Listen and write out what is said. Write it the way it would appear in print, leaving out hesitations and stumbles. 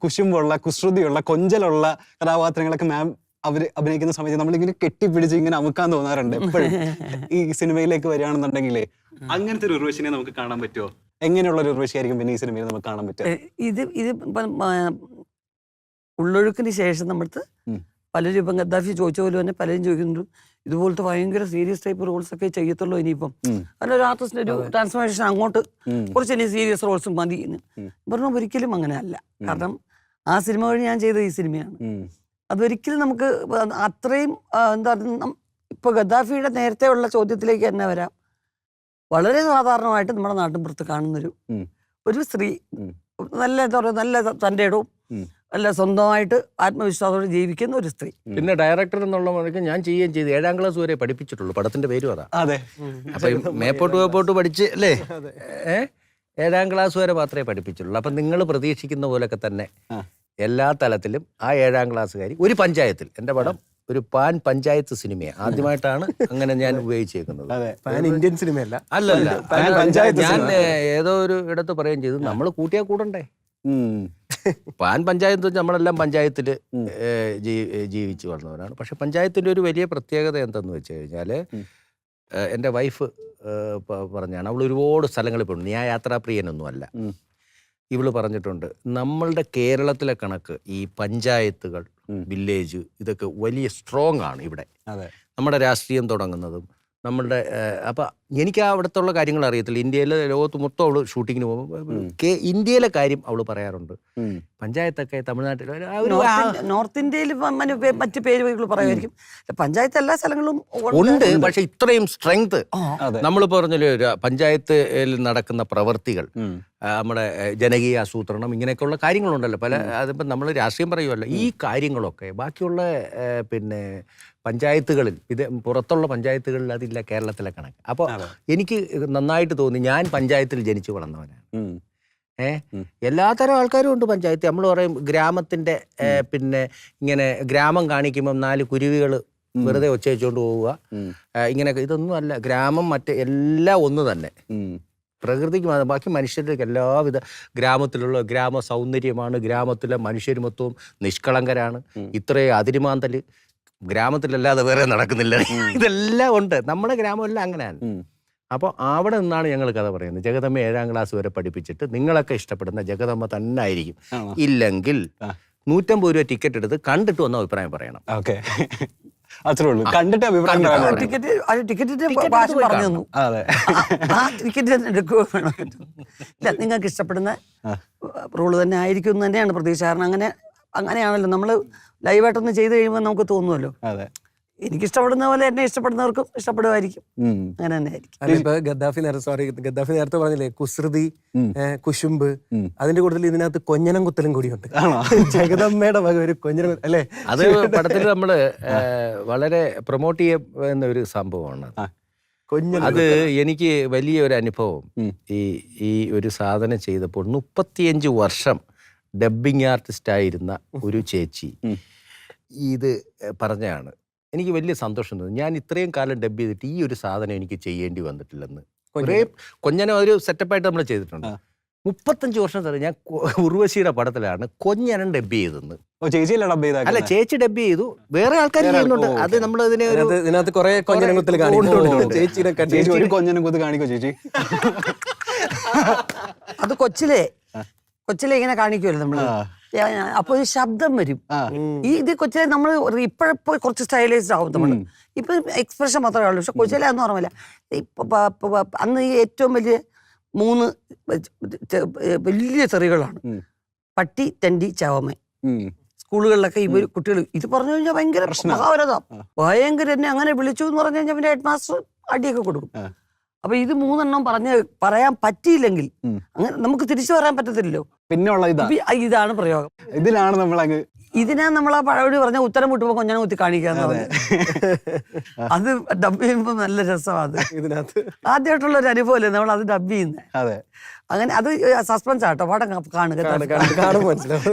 കുശുമ്പുള്ള കുസൃതിയുള്ള കൊഞ്ചലുള്ള കഥാപാത്രങ്ങളൊക്കെ മാം അവര് അഭിനയിക്കുന്ന സമയത്ത് നമ്മളിങ്ങനെ കെട്ടിപ്പിടിച്ച് ഇങ്ങനെ അമുക്കാൻ തോന്നാറുണ്ട് എപ്പോഴും ഈ സിനിമയിലേക്ക് വരികയാണെന്നുണ്ടെങ്കിലേ. അങ്ങനത്തെ ഒരു ഉർവശിനെ നമുക്ക് കാണാൻ പറ്റുമോ? എങ്ങനെയുള്ള ഒരു ഉർവശിയായിരിക്കും പിന്നെ ഈ സിനിമയിൽ നമുക്ക് കാണാൻ പറ്റുക? ഇത് ഉള്ളൊഴുക്കിന് ശേഷം നമ്മളടുത്ത് പലരും ഇപ്പം ഗദ്ദാഫി ചോദിച്ച പോലെ തന്നെ പലരും ചോദിക്കുന്നുണ്ട് ഇതുപോലത്തെ ഭയങ്കര സീരിയസ് ടൈപ്പ് റോൾസ് ഒക്കെ ചെയ്യത്തുള്ളൂ ഇനിയിപ്പം. അല്ല ഒരു ആർട്ടിസ്റ്റിന്റെ ഒരു ട്രാൻസ്ഫോർമേഷൻ അങ്ങോട്ട് കുറച്ച് ഇനി സീരിയസ് റോൾസും മതി പറഞ്ഞാൽ ഒരിക്കലും അങ്ങനെ അല്ല. കാരണം ആ സിനിമ വഴി ഞാൻ ചെയ്ത ഈ സിനിമയാണ്. അതൊരിക്കലും നമുക്ക് അത്രയും എന്താ ഇപ്പൊ ഗദ്ദാഫിയുടെ നേരത്തെ ഉള്ള ചോദ്യത്തിലേക്ക് തന്നെ വരാം. വളരെ സാധാരണമായിട്ട് നമ്മുടെ നാട്ടിൻപുറത്ത് കാണുന്നൊരു ഒരു സ്ത്രീ, നല്ല എന്താ പറയുക, നല്ല തൻ്റെ ഇടവും അല്ല സ്വന്തമായിട്ട് ആത്മവിശ്വാസത്തോടെ ജീവിക്കുന്ന ഒരു സ്ത്രീ. പിന്നെ ഡയറക്ടർ എന്നുള്ള മുറയ്ക്ക് ഞാൻ ചെയ്യുകയും ചെയ്തു. 7ാം ക്ലാസ് വരെ പഠിപ്പിച്ചിട്ടുള്ളൂ. പടത്തിന്റെ പേരും അതാ. അതെ. അപ്പൊ മേപ്പോട്ട് പഠിച്ച് അല്ലേ 7ാം ക്ലാസ് വരെ മാത്രമേ പഠിപ്പിച്ചിട്ടുള്ളൂ. അപ്പൊ നിങ്ങൾ പ്രതീക്ഷിക്കുന്ന പോലൊക്കെ തന്നെ എല്ലാ തലത്തിലും ആ 7ാം ക്ലാസ്സുകാരി ഒരു പഞ്ചായത്തിൽ, എന്റെ പടം ഒരു പാൻ പഞ്ചായത്ത് സിനിമയാണ്. ആദ്യമായിട്ടാണ് അങ്ങനെ ഞാൻ ഉപയോഗിച്ചേക്കുന്നത്. Pan Indian സിനിമയല്ല. അല്ലല്ല, ഞാൻ ഏതോ ഒരു ഇടത്ത് പറയുകയും ചെയ്തു നമ്മൾ കൂട്ടിയാ കൂടണ്ടേ. പാൻ പഞ്ചായത്ത് വെച്ചാൽ നമ്മളെല്ലാം പഞ്ചായത്തിൽ ജീവിച്ചു വളർന്നവരാണ്. പക്ഷെ പഞ്ചായത്തിൻ്റെ ഒരു വലിയ പ്രത്യേകത എന്തെന്ന് വെച്ച് കഴിഞ്ഞാൽ എൻ്റെ വൈഫ് പറഞ്ഞാണ്, അവൾ ഒരുപാട് സ്ഥലങ്ങളിൽ പോകുന്നു. ഞാൻ യാത്രാപ്രിയനൊന്നും അല്ല. ഇവള് പറഞ്ഞിട്ടുണ്ട്, നമ്മളുടെ കേരളത്തിലെ കണക്ക് ഈ പഞ്ചായത്തുകൾ, വില്ലേജ് ഇതൊക്കെ വലിയ സ്ട്രോങ് ആണ് ഇവിടെ. നമ്മുടെ രാഷ്ട്രീയം തുടങ്ങുന്നതും നമ്മളുടെ അപ്പം എനിക്ക് അവിടുത്തെ കാര്യങ്ങൾ അറിയത്തില്ല. ഇന്ത്യയിലെ ലോകത്ത് മൊത്തം അവള് ഷൂട്ടിങ്ങിന് പോകുമ്പോൾ ഇന്ത്യയിലെ കാര്യം അവള് പറയാറുണ്ട്. പഞ്ചായത്തൊക്കെ തമിഴ്നാട്ടിൽ നോർത്ത് ഇന്ത്യയിൽ മറ്റു പേരുകൾ പറയുമായിരിക്കും. പഞ്ചായത്ത് എല്ലാ സ്ഥലങ്ങളും ഉണ്ട്. പക്ഷെ ഇത്രയും സ്ട്രെങ്ത് നമ്മൾ പറഞ്ഞല്ലോ, പഞ്ചായത്തിൽ നടക്കുന്ന പ്രവർത്തികൾ, നമ്മുടെ ജനകീയ ആസൂത്രണം, ഇങ്ങനെയൊക്കെയുള്ള കാര്യങ്ങളുണ്ടല്ലോ പല. അതിപ്പം നമ്മൾ രാഷ്ട്രീയം പറയുമല്ലോ, ഈ കാര്യങ്ങളൊക്കെ ബാക്കിയുള്ള പിന്നെ പഞ്ചായത്തുകളിൽ, ഇത് പുറത്തുള്ള പഞ്ചായത്തുകളിൽ അതില്ല കേരളത്തിലെ കണക്ക്. അപ്പോൾ എനിക്ക് നന്നായിട്ട് തോന്നി, ഞാൻ പഞ്ചായത്തിൽ ജനിച്ചു വളർന്നവനാണ്. എല്ലാത്തരം ആൾക്കാരും ഉണ്ട് പഞ്ചായത്ത്. നമ്മൾ പറയും ഗ്രാമത്തിന്റെ പിന്നെ ഇങ്ങനെ ഗ്രാമം കാണിക്കുമ്പം 4 കുരുവികൾ വെറുതെ ഒച്ച വെച്ചുകൊണ്ട് പോവുക, ഇങ്ങനെയൊക്കെ. ഇതൊന്നും അല്ല. ഗ്രാമം മറ്റേ എല്ലാം ഒന്ന് തന്നെ. പ്രകൃതിക്ക് ബാക്കി മനുഷ്യർക്ക് എല്ലാവിധ ഗ്രാമത്തിലുള്ള ഗ്രാമ സൗന്ദര്യമാണ്. ഗ്രാമത്തിലെ മനുഷ്യർ മൊത്തവും നിഷ്കളങ്കരാണ്. ഇത്രയും അതിരുമാന്തൽ ഗ്രാമത്തിലല്ലാതെ വേറെ നടക്കുന്നില്ല. ഇതെല്ലാം ഉണ്ട്. നമ്മുടെ ഗ്രാമമെല്ലാം അങ്ങനെയാണ്. അപ്പോൾ അവിടെ നിന്നാണ് ഞങ്ങൾ കഥ പറയുന്നത്. ജഗദമ്മ 7ാം ക്ലാസ് വരെ പഠിപ്പിച്ചിട്ട് നിങ്ങളൊക്കെ ഇഷ്ടപ്പെടുന്ന ജഗദമ്മ തന്നെ ആയിരിക്കും. ഇല്ലെങ്കിൽ 150 രൂപ ടിക്കറ്റ് എടുത്ത് കണ്ടിട്ട് വന്ന അഭിപ്രായം പറയണം. ഓക്കെ, അത്രേ ഉള്ളൂ. കണ്ടിട്ട് അഭിപ്രായം പറഞ്ഞു തന്നു. ഇല്ല, നിങ്ങൾക്ക് ഇഷ്ടപ്പെടുന്ന റോള് തന്നെ ആയിരിക്കും എന്ന് തന്നെയാണ് പ്രതീക്ഷ. കാരണം അങ്ങനെയാണല്ലോ നമ്മൾ ലൈവായിട്ടൊന്ന് ചെയ്ത് കഴിയുമ്പോൾ നമുക്ക് തോന്നുമല്ലോ, എനിക്ക് ഇഷ്ടപ്പെടുന്ന പോലെ എന്നെ ഇഷ്ടപ്പെടുന്നവർക്കും ഇഷ്ടപ്പെടുമായിരിക്കും. അങ്ങനെ തന്നെ ആയിരിക്കും. ഇപ്പൊ ഗദ്ദാഫി നേരത്തെ പറഞ്ഞില്ലേ, കുസൃതി, കുശുമ്പ്, അതിന്റെ കൂട്ടത്തിൽ ഇതിനകത്ത് കൊഞ്ഞനം കുത്തലും കൂടിയുണ്ട്. ജഗദമ്മയുടെ വക ഒരു കൊഞ്ഞനം അല്ലേ? അത് പടത്തിൽ നമ്മള് വളരെ പ്രൊമോട്ട് ചെയ്യുന്ന ഒരു സംഭവമാണ്. അത് എനിക്ക് വലിയൊരു അനുഭവം. ഈ ഒരു സാധനം ചെയ്തപ്പോൾ 35 വർഷം ഡബ്ബിങ് ആർട്ടിസ്റ്റ് ആയിരുന്ന ഒരു ചേച്ചി ഇത് പറഞ്ഞതാണ്. എനിക്ക് വലിയ സന്തോഷം തോന്നി. ഞാൻ ഇത്രയും കാലം ഡബ് ചെയ്തിട്ട് ഈ ഒരു സാധനം എനിക്ക് ചെയ്യേണ്ടി വന്നിട്ടില്ലെന്ന്. കുറേ കൊഞ്ഞനം ഒരു സെറ്റപ്പായിട്ട് നമ്മൾ ചെയ്തിട്ടുണ്ട്. 35 വർഷം തന്നെ ഞാൻ ഉർവശിയുടെ പടത്തിലാണ് കൊഞ്ഞനം ഡബ് ചെയ്തെന്ന്. അല്ല, ചേച്ചി ഡബ് ചെയ്തു, വേറെ ആൾക്കാർ ചെയ്യുന്നുണ്ട്. അത് നമ്മൾ ഇതിനകത്ത് കുറെ കൊഞ്ഞനം കുത്തൽ കാണിക്കോ ചേച്ചി? അത് കൊച്ചിലെ ഇങ്ങനെ കാണിക്കുമല്ലോ നമ്മള്. അപ്പൊ ഒരു ശബ്ദം വരും. ഇത് കൊച്ചിലെ നമ്മൾ ഇപ്പോഴപ്പോ കുറച്ച് സ്റ്റൈലൈസ്ഡ് ആവും നമ്മള്. ഇപ്പൊ എക്സ്പ്രഷൻ മാത്രമേ ഉള്ളൂ. പക്ഷെ കൊച്ചിലെ അന്ന് ഓർമ്മയില്ല. അന്ന് ഈ ഏറ്റവും വലിയ 3 വലിയ തെറികളാണ്: പട്ടി, തെണ്ടി, ചവമ. സ്കൂളുകളിലൊക്കെ ഇവർ കുട്ടികൾ ഇത് പറഞ്ഞു കഴിഞ്ഞാൽ ഭയങ്കര മഹാവരത, ഭയങ്കര. എന്നെ അങ്ങനെ വിളിച്ചു എന്ന് പറഞ്ഞു കഴിഞ്ഞാൽ പിന്നെ ഹെഡ് മാസ്റ്റർ അടിയൊക്കെ കൊടുക്കും. അപ്പൊ ഇത് 3 എണ്ണം പറയാൻ പറ്റിയില്ലെങ്കിൽ അങ്ങനെ നമുക്ക് തിരിച്ചു പറയാൻ പറ്റത്തില്ലല്ലോ. പിന്നെ ഇതാണ് പ്രയോഗം. ഇതിനാ നമ്മൾ ആ പഴവടി പറഞ്ഞ ഉത്തരം വിട്ടുമ്പോ കൊഞ്ഞനം കുത്തി കാണിക്കാന്ന് പറഞ്ഞു. അത് ഡബ് ചെയ്യുമ്പോ നല്ല രസമാണ്. ഇതിനകത്ത് ആദ്യമായിട്ടുള്ള ഒരു അനുഭവം അല്ലേ നമ്മൾ അത് ഡബ് ചെയ്യുന്നത്. അങ്ങനെ അത് സസ്പെൻസ് ആട്ടോ. പാടം കാണുക, മനസ്സിലാവും.